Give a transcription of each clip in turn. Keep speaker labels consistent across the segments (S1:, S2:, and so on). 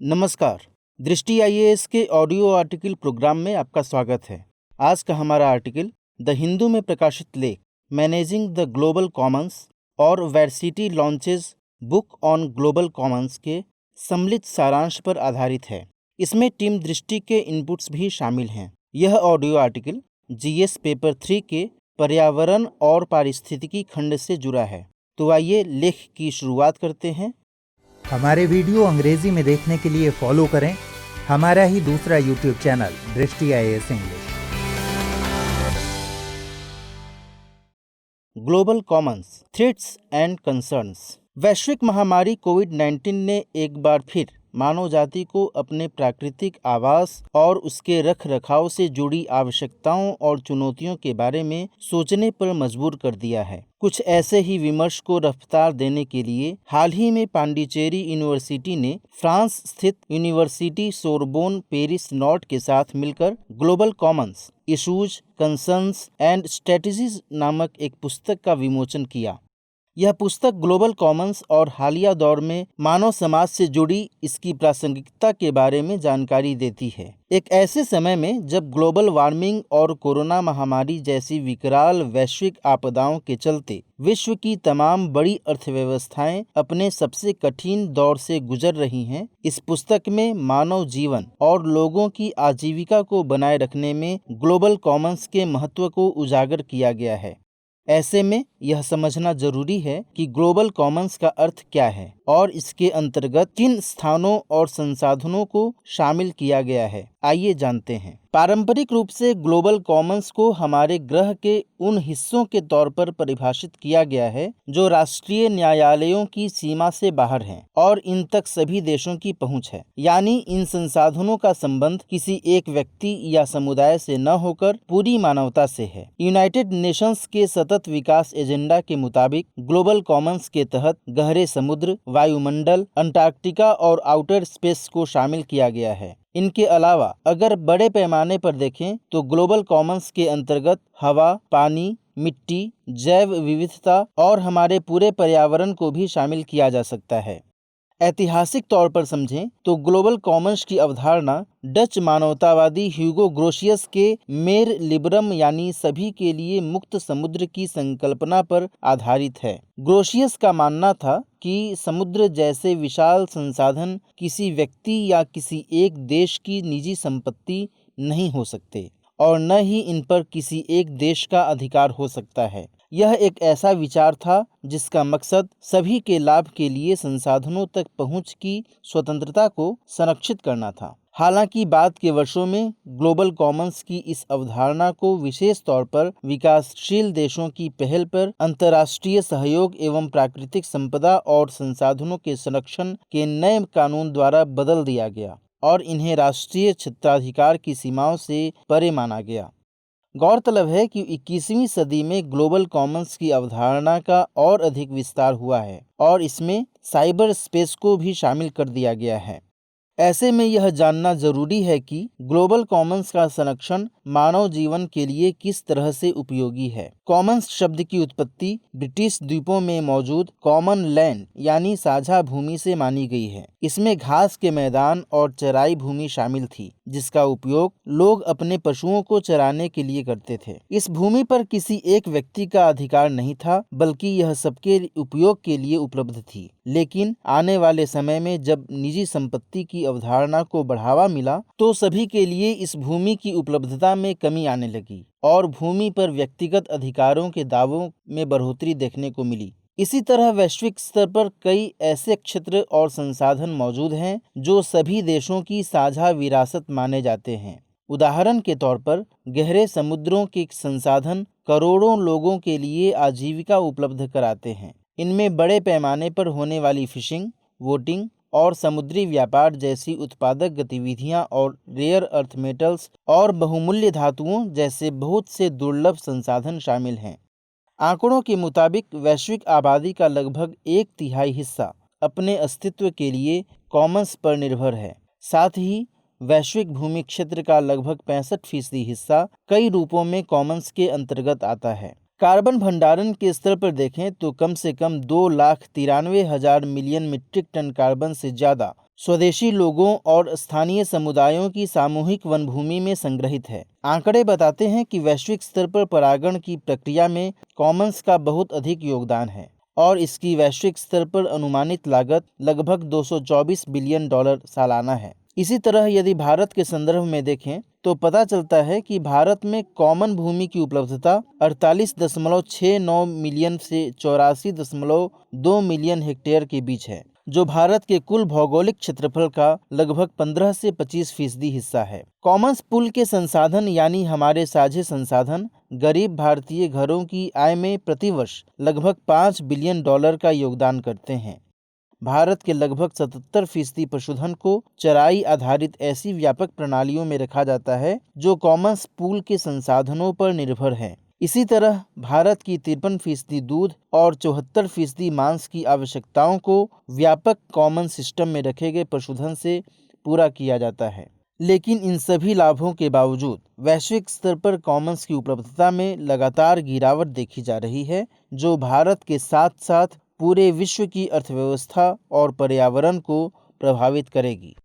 S1: नमस्कार। दृष्टि आईएएस के ऑडियो आर्टिकल प्रोग्राम में आपका स्वागत है। आज का हमारा आर्टिकल द हिंदू में प्रकाशित लेख मैनेजिंग द ग्लोबल कॉमन्स और varsity launches book on global Commons के सम्मिलित सारांश पर आधारित है। इसमें टीम दृष्टि के इनपुट्स भी शामिल हैं। यह ऑडियो आर्टिकल जीएस पेपर 3 के पर्यावरण और पारिस्थितिकी खंड से जुड़ा है। तो आइए लेख की शुरुआत करते हैं।
S2: हमारे वीडियो अंग्रेजी में देखने के लिए फॉलो करें हमारा ही दूसरा यूट्यूब चैनल दृष्टि IAS English.
S1: Global Commons, threats and concerns. वैश्विक महामारी कोविड-19 ने एक बार फिर मानव जाति को अपने प्राकृतिक आवास और उसके रख रखाव से जुड़ी आवश्यकताओं और चुनौतियों के बारे में सोचने पर मजबूर कर दिया है। कुछ ऐसे ही विमर्श को रफ्तार देने के लिए हाल ही में पांडिचेरी यूनिवर्सिटी ने फ्रांस स्थित यूनिवर्सिटी सोरबोन पेरिस नॉर्ट के साथ मिलकर global Commons issues, concerns and strategies नामक एक पुस्तक का विमोचन किया। यह पुस्तक ग्लोबल कॉमन्स और हालिया दौर में मानव समाज से जुड़ी इसकी प्रासंगिकता के बारे में जानकारी देती है। एक ऐसे समय में जब ग्लोबल वार्मिंग और कोरोना महामारी जैसी विकराल वैश्विक आपदाओं के चलते विश्व की तमाम बड़ी अर्थव्यवस्थाएं अपने सबसे कठिन दौर से गुजर रही हैं, इस पुस्तक में मानव जीवन और लोगों की आजीविका को बनाए रखने में ग्लोबल कॉमन्स के महत्व को उजागर किया गया है। ऐसे में यह समझना जरूरी है कि ग्लोबल कॉमन्स का अर्थ क्या है और इसके अंतर्गत किन स्थानों और संसाधनों को शामिल किया गया है। आइए जानते हैं। पारंपरिक रूप से ग्लोबल कॉमन्स को हमारे ग्रह के उन हिस्सों के तौर पर परिभाषित किया गया है जो राष्ट्रीय न्यायालयों की सीमा से बाहर हैं और इन तक सभी देशों की पहुंच है। यानी इन संसाधनों का संबंध किसी एक व्यक्ति या समुदाय से न होकर पूरी मानवता से है। यूनाइटेड नेशंस के सतत विकास एजेंडा के मुताबिक ग्लोबल कॉमन्स के तहत गहरे समुद्र, वायुमंडल, अंटार्कटिका और आउटर स्पेस को शामिल किया गया है। इनके अलावा अगर बड़े पैमाने पर देखें तो ग्लोबल कॉमन्स के अंतर्गत हवा, पानी, मिट्टी, जैव विविधता और हमारे पूरे पर्यावरण को भी शामिल किया जा सकता है। ऐतिहासिक तौर पर समझें तो ग्लोबल कॉमन्स की अवधारणा डच मानवतावादी ह्यूगो ग्रोशियस के मेर लिबरम यानी सभी के लिए मुक्त समुद्र की संकल्पना पर आधारित है। ग्रोशियस का मानना था कि समुद्र जैसे विशाल संसाधन किसी व्यक्ति या किसी एक देश की निजी संपत्ति नहीं हो सकते और न ही इन पर किसी एक देश का अधिकार हो सकता है। यह एक ऐसा विचार था जिसका मकसद सभी के लाभ के लिए संसाधनों तक पहुंच की स्वतंत्रता को संरक्षित करना था। हालांकि बाद के वर्षों में ग्लोबल कॉमन्स की इस अवधारणा को विशेष तौर पर विकासशील देशों की पहल पर अंतर्राष्ट्रीय सहयोग एवं प्राकृतिक संपदा और संसाधनों के संरक्षण के नए कानून द्वारा बदल दिया गया और इन्हें राष्ट्रीय क्षेत्राधिकार की सीमाओं से परे माना गया। गौरतलब है कि 21वीं सदी में ग्लोबल कॉमन्स की अवधारणा का और अधिक विस्तार हुआ है और इसमें साइबर स्पेस को भी शामिल कर दिया गया है। ऐसे में यह जानना जरूरी है कि ग्लोबल कॉमन्स का संरक्षण मानव जीवन के लिए किस तरह से उपयोगी है। कॉमन्स शब्द की उत्पत्ति ब्रिटिश द्वीपों में मौजूद कॉमन लैंड यानी साझा भूमि से मानी गई है। इसमें घास के मैदान और चराई भूमि शामिल थी जिसका उपयोग लोग अपने पशुओं को चराने के लिए करते थे। इस भूमि पर किसी एक व्यक्ति का अधिकार नहीं था बल्कि यह सबके उपयोग के लिए उपलब्ध थी। लेकिन आने वाले समय में जब निजी संपत्ति की अवधारणा को बढ़ावा मिला तो सभी के लिए इस भूमि की उपलब्धता में कमी आने लगी और भूमि पर व्यक्तिगत अधिकारों के दावों में बढ़ोतरी देखने को मिली। इसी तरह वैश्विक स्तर पर कई ऐसे क्षेत्र और संसाधन मौजूद हैं जो सभी देशों की साझा विरासत माने जाते हैं। उदाहरण के तौर पर गहरे समुद्रों के संसाधन करोड़ों लोगों के लिए आजीविका उपलब्ध कराते हैं। इनमें बड़े पैमाने पर होने वाली फिशिंग, वोटिंग और समुद्री व्यापार जैसी उत्पादक गतिविधियां और रेयर अर्थ मेटल्स और बहुमूल्य धातुओं जैसे बहुत से दुर्लभ संसाधन शामिल हैं। आंकड़ों के मुताबिक वैश्विक आबादी का लगभग 1/3 हिस्सा अपने अस्तित्व के लिए कॉमन्स पर निर्भर है। साथ ही वैश्विक भूमि क्षेत्र का लगभग 65% हिस्सा कई रूपों में कॉमन्स के अंतर्गत आता है। कार्बन भंडारण के स्तर पर देखें तो कम से कम 2,93,000 मिलियन मीट्रिक टन कार्बन से ज़्यादा स्वदेशी लोगों और स्थानीय समुदायों की सामूहिक वनभूमि में संग्रहित है। आंकड़े बताते हैं कि वैश्विक स्तर पर परागण की प्रक्रिया में कॉमन्स का बहुत अधिक योगदान है और इसकी वैश्विक स्तर पर अनुमानित लागत लगभग 224 बिलियन डॉलर सालाना है। इसी तरह यदि भारत के संदर्भ में देखें तो पता चलता है कि भारत में कॉमन भूमि की उपलब्धता 48.69 मिलियन से 84.2 मिलियन हेक्टेयर के बीच है, जो भारत के कुल भौगोलिक क्षेत्रफल का लगभग 15 से 25% हिस्सा है। कॉमन्स पूल के संसाधन यानी हमारे साझे संसाधन गरीब भारतीय घरों की आय में प्रतिवर्ष लगभग 5 बिलियन डॉलर का योगदान करते हैं। भारत के लगभग 77% पशुधन को चराई आधारित ऐसी व्यापक प्रणालियों में रखा जाता है जो कॉमन्स पूल के संसाधनों पर निर्भर है। इसी तरह भारत की 53% दूध और 74% मांस की आवश्यकताओं को व्यापक कॉमन सिस्टम में रखे गए पशुधन से पूरा किया जाता है। लेकिन इन सभी लाभों के बावजूद वैश्विक स्तर पर कॉमन्स की उपलब्धता में लगातार गिरावट देखी जा रही है, जो भारत के साथ साथ पूरे विश्व की अर्थव्यवस्था और पर्यावरण को प्रभावित करेगी।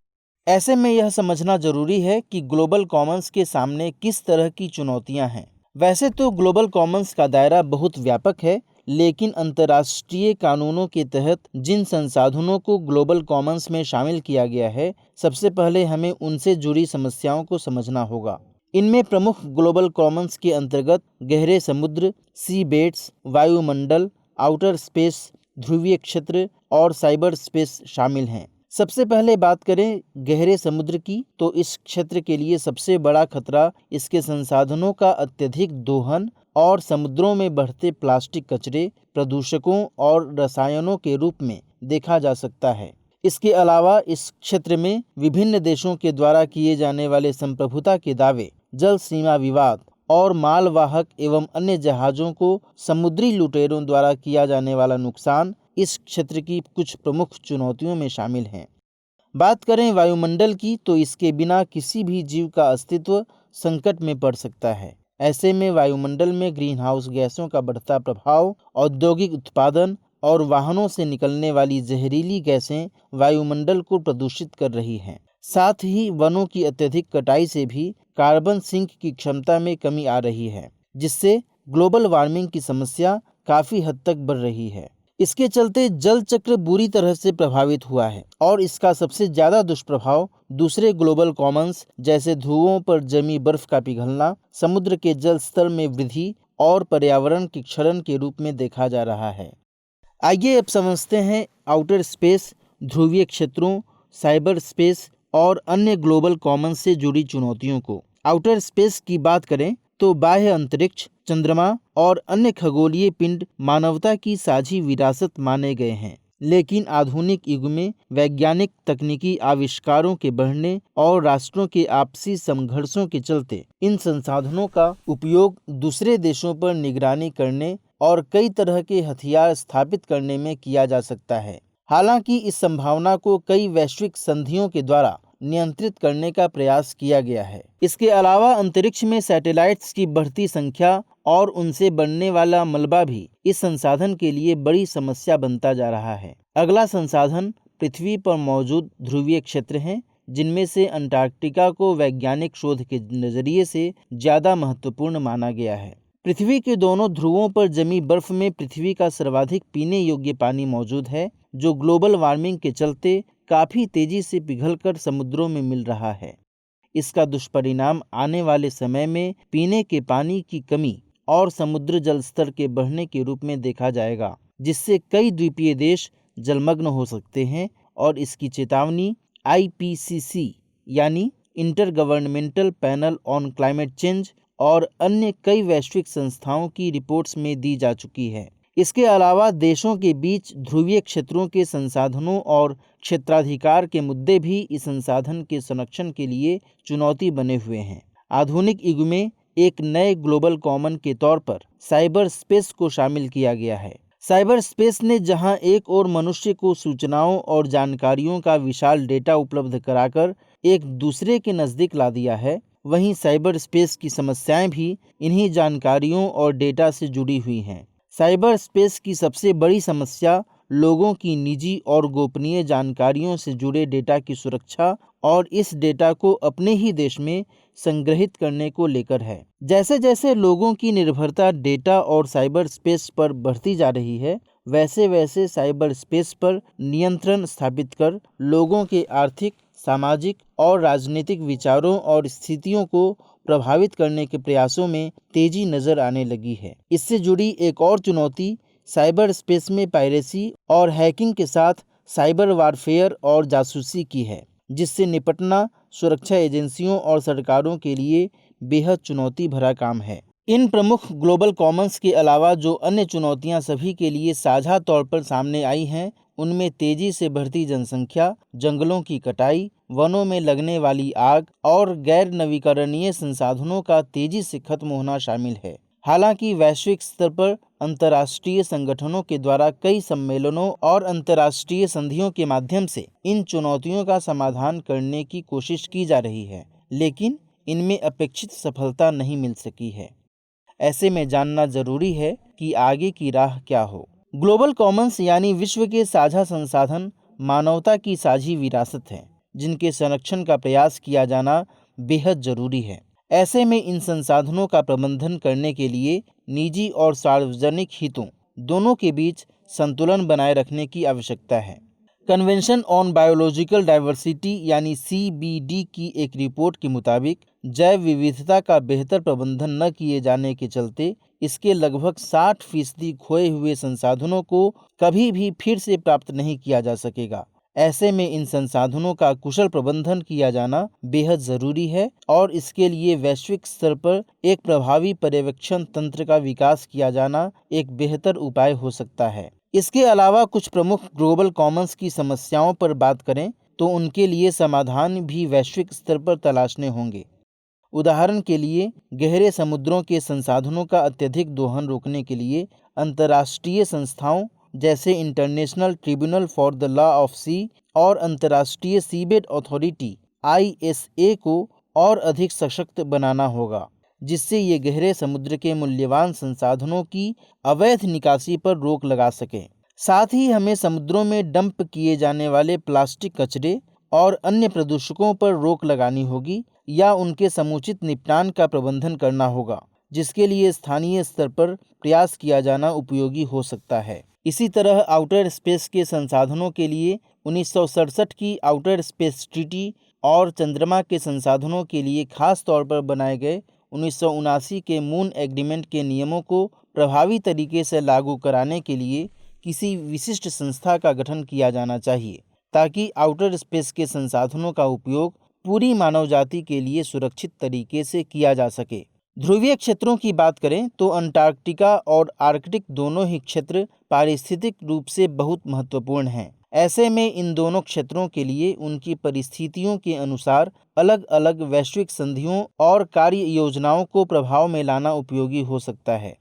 S1: ऐसे में यह समझना जरूरी है कि ग्लोबल कॉमन्स के सामने किस तरह की चुनौतियां हैं। वैसे तो ग्लोबल कॉमन्स का दायरा बहुत व्यापक है, लेकिन अंतर्राष्ट्रीय कानूनों के तहत जिन संसाधनों को ग्लोबल कॉमन्स में शामिल किया गया है, सबसे पहले हमें उनसे जुड़ी समस्याओं को समझना होगा। इनमें प्रमुख ग्लोबल कॉमन्स के अंतर्गत गहरे समुद्र, सी बेड्स, वायुमंडल, आउटर स्पेस, ध्रुवीय क्षेत्र और साइबर स्पेस शामिल हैं। सबसे पहले बात करें गहरे समुद्र की, तो इस क्षेत्र के लिए सबसे बड़ा खतरा इसके संसाधनों का अत्यधिक दोहन और समुद्रों में बढ़ते प्लास्टिक कचरे, प्रदूषकों और रसायनों के रूप में देखा जा सकता है। इसके अलावा इस क्षेत्र में विभिन्न देशों के द्वारा किए जाने वाले संप्रभुता के दावे, जल सीमा विवाद और मालवाहक एवं अन्य जहाज़ों को समुद्री लुटेरों द्वारा किया जाने वाला नुकसान इस क्षेत्र की कुछ प्रमुख चुनौतियों में शामिल हैं। बात करें वायुमंडल की, तो इसके बिना किसी भी जीव का अस्तित्व संकट में पड़ सकता है। ऐसे में वायुमंडल में ग्रीन हाउस गैसों का बढ़ता प्रभाव, औद्योगिक उत्पादन और वाहनों से निकलने वाली जहरीली गैसें वायुमंडल को प्रदूषित कर रही हैं। साथ ही वनों की अत्यधिक कटाई से भी कार्बन सिंक की क्षमता में कमी आ रही है, जिससे ग्लोबल वार्मिंग की समस्या काफ़ी हद तक बढ़ रही है। इसके चलते जल चक्र बुरी तरह से प्रभावित हुआ है और इसका सबसे ज़्यादा दुष्प्रभाव दूसरे ग्लोबल कॉमन्स जैसे ध्रुवों पर जमी बर्फ का पिघलना, समुद्र के जल स्तर में वृद्धि और पर्यावरण के क्षरण के रूप में देखा जा रहा है। आइए अब समझते हैं आउटर स्पेस, ध्रुवीय क्षेत्रों, साइबर स्पेस और अन्य ग्लोबल कॉमन्स से जुड़ी चुनौतियों को। आउटर स्पेस की बात करें तो बाह्य अंतरिक्ष, चंद्रमा और अन्य खगोलीय पिंड मानवता की साझी विरासत माने गए हैं। लेकिन आधुनिक युग में वैज्ञानिक तकनीकी आविष्कारों के बढ़ने और राष्ट्रों के आपसी संघर्षों के चलते इन संसाधनों का उपयोग दूसरे देशों पर निगरानी करने और कई तरह के हथियार स्थापित करने में किया जा सकता है। हालांकि इस संभावना को कई वैश्विक संधियों के द्वारा नियंत्रित करने का प्रयास किया गया है। इसके अलावा अंतरिक्ष में सैटेलाइट्स की बढ़ती संख्या और उनसे बनने वाला मलबा भी इस संसाधन के लिए बड़ी समस्या बनता जा रहा है। अगला संसाधन पृथ्वी पर मौजूद ध्रुवीय क्षेत्र हैं, जिनमें से अंटार्कटिका को वैज्ञानिक शोध के नजरिए से ज्यादा महत्वपूर्ण माना गया है। पृथ्वी के दोनों ध्रुवों पर जमी बर्फ में पृथ्वी का सर्वाधिक पीने योग्य पानी मौजूद है, जो ग्लोबल वार्मिंग के चलते काफ़ी तेजी से पिघलकर समुद्रों में मिल रहा है। इसका दुष्परिणाम आने वाले समय में पीने के पानी की कमी और समुद्र जल स्तर के बढ़ने के रूप में देखा जाएगा, जिससे कई द्वीपीय देश जलमग्न हो सकते हैं और इसकी चेतावनी IPCC यानी inter governmental panel on climate change और अन्य कई वैश्विक संस्थाओं की रिपोर्ट्स में दी जा चुकी है। इसके अलावा देशों के बीच ध्रुवीय क्षेत्रों के संसाधनों और क्षेत्राधिकार के मुद्दे भी इस संसाधन के संरक्षण के लिए चुनौती बने हुए हैं। आधुनिक युग में एक नए ग्लोबल कॉमन के तौर पर साइबर स्पेस को शामिल किया गया है। साइबर स्पेस ने जहां एक और मनुष्य को सूचनाओं और जानकारियों का विशाल डेटा उपलब्ध कराकर एक दूसरे के नज़दीक ला दिया है, वहीं साइबर स्पेस की समस्याएं भी इन्हीं जानकारियों और डेटा से जुड़ी हुई हैं। साइबर स्पेस की सबसे बड़ी समस्या लोगों की निजी और गोपनीय जानकारियों से जुड़े डेटा की सुरक्षा और इस डेटा को अपने ही देश में संग्रहित करने को लेकर है। जैसे जैसे लोगों की निर्भरता डेटा और साइबर स्पेस पर बढ़ती जा रही है, वैसे वैसे साइबर स्पेस पर नियंत्रण स्थापित कर लोगों के आर्थिक, सामाजिक और राजनीतिक विचारों और स्थितियों को प्रभावित करने के प्रयासों में तेजी नजर आने लगी है। इससे जुड़ी एक और चुनौती साइबर स्पेस में पायरेसी और हैकिंग के साथ साइबर वारफेयर और जासूसी की है, जिससे निपटना सुरक्षा एजेंसियों और सरकारों के लिए बेहद चुनौती भरा काम है। इन प्रमुख ग्लोबल कॉमन्स के अलावा जो अन्य चुनौतियां सभी के लिए साझा तौर पर सामने आई हैं, उनमें तेजी से बढ़ती जनसंख्या, जंगलों की कटाई, वनों में लगने वाली आग और गैर नवीकरणीय संसाधनों का तेजी से खत्म होना शामिल है। हालांकि वैश्विक स्तर पर अंतर्राष्ट्रीय संगठनों के द्वारा कई सम्मेलनों और अंतर्राष्ट्रीय संधियों के माध्यम से इन चुनौतियों का समाधान करने की कोशिश की जा रही है, लेकिन इनमें अपेक्षित सफलता नहीं मिल सकी है। ऐसे में जानना जरूरी है कि आगे की राह क्या हो। ग्लोबल कॉमन्स यानी विश्व के साझा संसाधन मानवता की साझी विरासत है, जिनके संरक्षण का प्रयास किया जाना बेहद जरूरी है। ऐसे में इन संसाधनों का प्रबंधन करने के लिए निजी और सार्वजनिक हितों दोनों के बीच संतुलन बनाए रखने की आवश्यकता है। कन्वेंशन ऑन बायोलॉजिकल डाइवर्सिटी यानी CBD की एक रिपोर्ट के मुताबिक जैव विविधता का बेहतर प्रबंधन न किए जाने के चलते इसके लगभग 60% खोए हुए संसाधनों को कभी भी फिर से प्राप्त नहीं किया जा सकेगा। ऐसे में इन संसाधनों का कुशल प्रबंधन किया जाना बेहद जरूरी है और इसके लिए वैश्विक स्तर पर एक प्रभावी पर्यवेक्षण तंत्र का विकास किया जाना एक बेहतर उपाय हो सकता है। इसके अलावा कुछ प्रमुख ग्लोबल कॉमन्स की समस्याओं पर बात करें तो उनके लिए समाधान भी वैश्विक स्तर पर तलाशने होंगे। उदाहरण के लिए गहरे समुद्रों के संसाधनों का अत्यधिक दोहन रोकने के लिए अंतर्राष्ट्रीय संस्थाओं जैसे international tribunal for the law of the sea अंतर्राष्ट्रीय सीबेड अथॉरिटी ISA को और अधिक सशक्त बनाना होगा, जिससे ये गहरे समुद्र के मूल्यवान संसाधनों की अवैध निकासी पर रोक लगा सकें। साथ ही हमें समुद्रों में डंप किए जाने वाले प्लास्टिक कचरे और अन्य प्रदूषकों पर रोक लगानी होगी या उनके समुचित निपटान का प्रबंधन करना होगा, जिसके लिए स्थानीय स्तर पर प्रयास किया जाना उपयोगी हो सकता है। इसी तरह आउटर स्पेस के संसाधनों के लिए 1967 की आउटर स्पेस ट्रीटी और चंद्रमा के संसाधनों के लिए खास तौर पर बनाए गए 1979 के मून एग्रीमेंट के नियमों को प्रभावी तरीके से लागू कराने के लिए किसी विशिष्ट संस्था का गठन किया जाना चाहिए, ताकि आउटर स्पेस के संसाधनों का उपयोग पूरी मानव जाति के लिए सुरक्षित तरीके से किया जा सके। ध्रुवीय क्षेत्रों की बात करें तो अंटार्कटिका और आर्कटिक दोनों ही क्षेत्र पारिस्थितिक रूप से बहुत महत्वपूर्ण हैं। ऐसे में इन दोनों क्षेत्रों के लिए उनकी परिस्थितियों के अनुसार अलग अलग वैश्विक संधियों और कार्य योजनाओं को प्रभाव में लाना उपयोगी हो सकता है।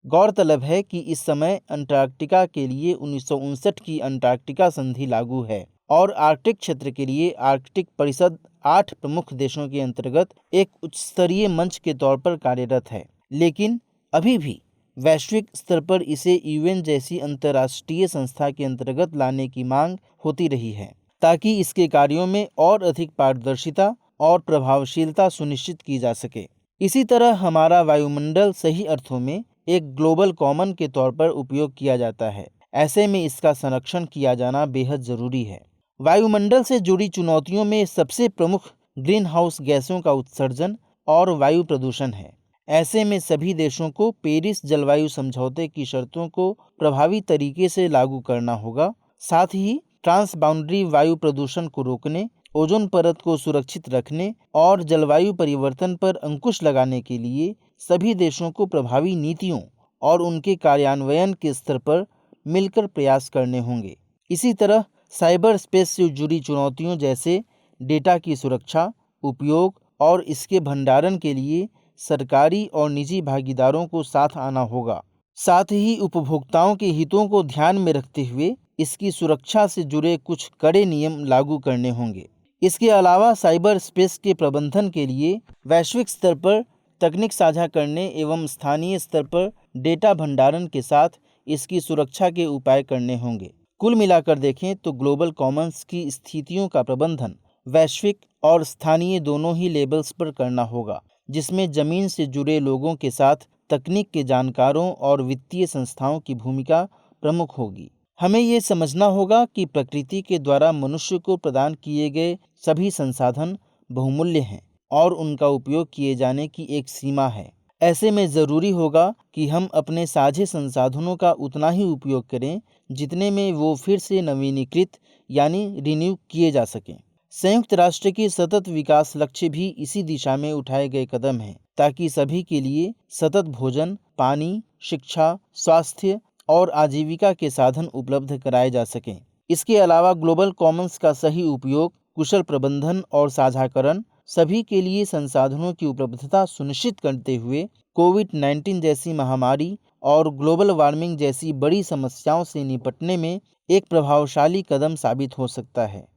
S1: गौरतलब है कि इस समय अंटार्कटिका के लिए 1959 की अंटार्कटिका संधि लागू है और आर्कटिक क्षेत्र के लिए आर्कटिक परिषद 8 प्रमुख देशों के अंतर्गत एक उच्च स्तरीय मंच के तौर पर कार्यरत है, लेकिन अभी भी वैश्विक स्तर पर इसे UN जैसी अंतर्राष्ट्रीय संस्था के अंतर्गत लाने की मांग होती रही है, ताकि इसके कार्यों में और अधिक पारदर्शिता और प्रभावशीलता सुनिश्चित की जा सके। इसी तरह हमारा वायुमंडल सही अर्थों में एक ग्लोबल कॉमन के तौर पर उपयोग किया जाता है। ऐसे में इसका संरक्षण किया जाना बेहद जरूरी है। वायुमंडल से जुड़ी चुनौतियों में सबसे प्रमुख ग्रीन हाउस गैसों का उत्सर्जन और वायु प्रदूषण है। ऐसे में सभी देशों को पेरिस जलवायु समझौते की शर्तों को प्रभावी तरीके से लागू करना होगा। साथ ही ट्रांस बाउंड्री वायु प्रदूषण को रोकने, ओजोन परत को सुरक्षित रखने और जलवायु परिवर्तन पर अंकुश लगाने के लिए सभी देशों को प्रभावी नीतियों और उनके कार्यान्वयन के स्तर पर मिलकर प्रयास करने होंगे। इसी तरह साइबर स्पेस से जुड़ी चुनौतियों जैसे डेटा की सुरक्षा, उपयोग और इसके भंडारण के लिए सरकारी और निजी भागीदारों को साथ आना होगा। साथ ही उपभोक्ताओं के हितों को ध्यान में रखते हुए इसकी सुरक्षा से जुड़े कुछ कड़े नियम लागू करने होंगे। इसके अलावा साइबर स्पेस के प्रबंधन के लिए वैश्विक स्तर पर तकनीक साझा करने एवं स्थानीय स्तर पर डेटा भंडारण के साथ इसकी सुरक्षा के उपाय करने होंगे। कुल मिलाकर देखें तो ग्लोबल कॉमन्स की स्थितियों का प्रबंधन वैश्विक और स्थानीय दोनों ही लेवल्स पर करना होगा, जिसमें जमीन से जुड़े लोगों के साथ तकनीक के जानकारों और वित्तीय संस्थाओं की भूमिका प्रमुख होगी। हमें ये समझना होगा कि प्रकृति के द्वारा मनुष्य को प्रदान किए गए सभी संसाधन बहुमूल्य हैं और उनका उपयोग किए जाने की एक सीमा है। ऐसे में ज़रूरी होगा कि हम अपने साझे संसाधनों का उतना ही उपयोग करें जितने में वो फिर से नवीनीकृत यानी रिन्यू किए जा सकें। संयुक्त राष्ट्र के सतत विकास लक्ष्य भी इसी दिशा में उठाए गए कदम हैं, ताकि सभी के लिए सतत भोजन, पानी, शिक्षा, स्वास्थ्य और आजीविका के साधन उपलब्ध कराए जा सकें। इसके अलावा ग्लोबल कॉमन्स का सही उपयोग, कुशल प्रबंधन और साझाकरण सभी के लिए संसाधनों की उपलब्धता सुनिश्चित करते हुए कोविड-19 जैसी महामारी और ग्लोबल वार्मिंग जैसी बड़ी समस्याओं से निपटने में एक प्रभावशाली कदम साबित हो सकता है।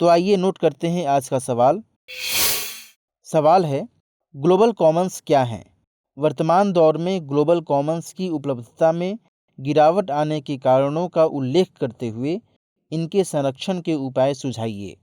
S1: तो आइए नोट करते हैं आज का सवाल। सवाल है, ग्लोबल कॉमन्स क्या हैं? वर्तमान दौर में ग्लोबल कॉमन्स की उपलब्धता में गिरावट आने के कारणों का उल्लेख करते हुए इनके संरक्षण के उपाय सुझाइए।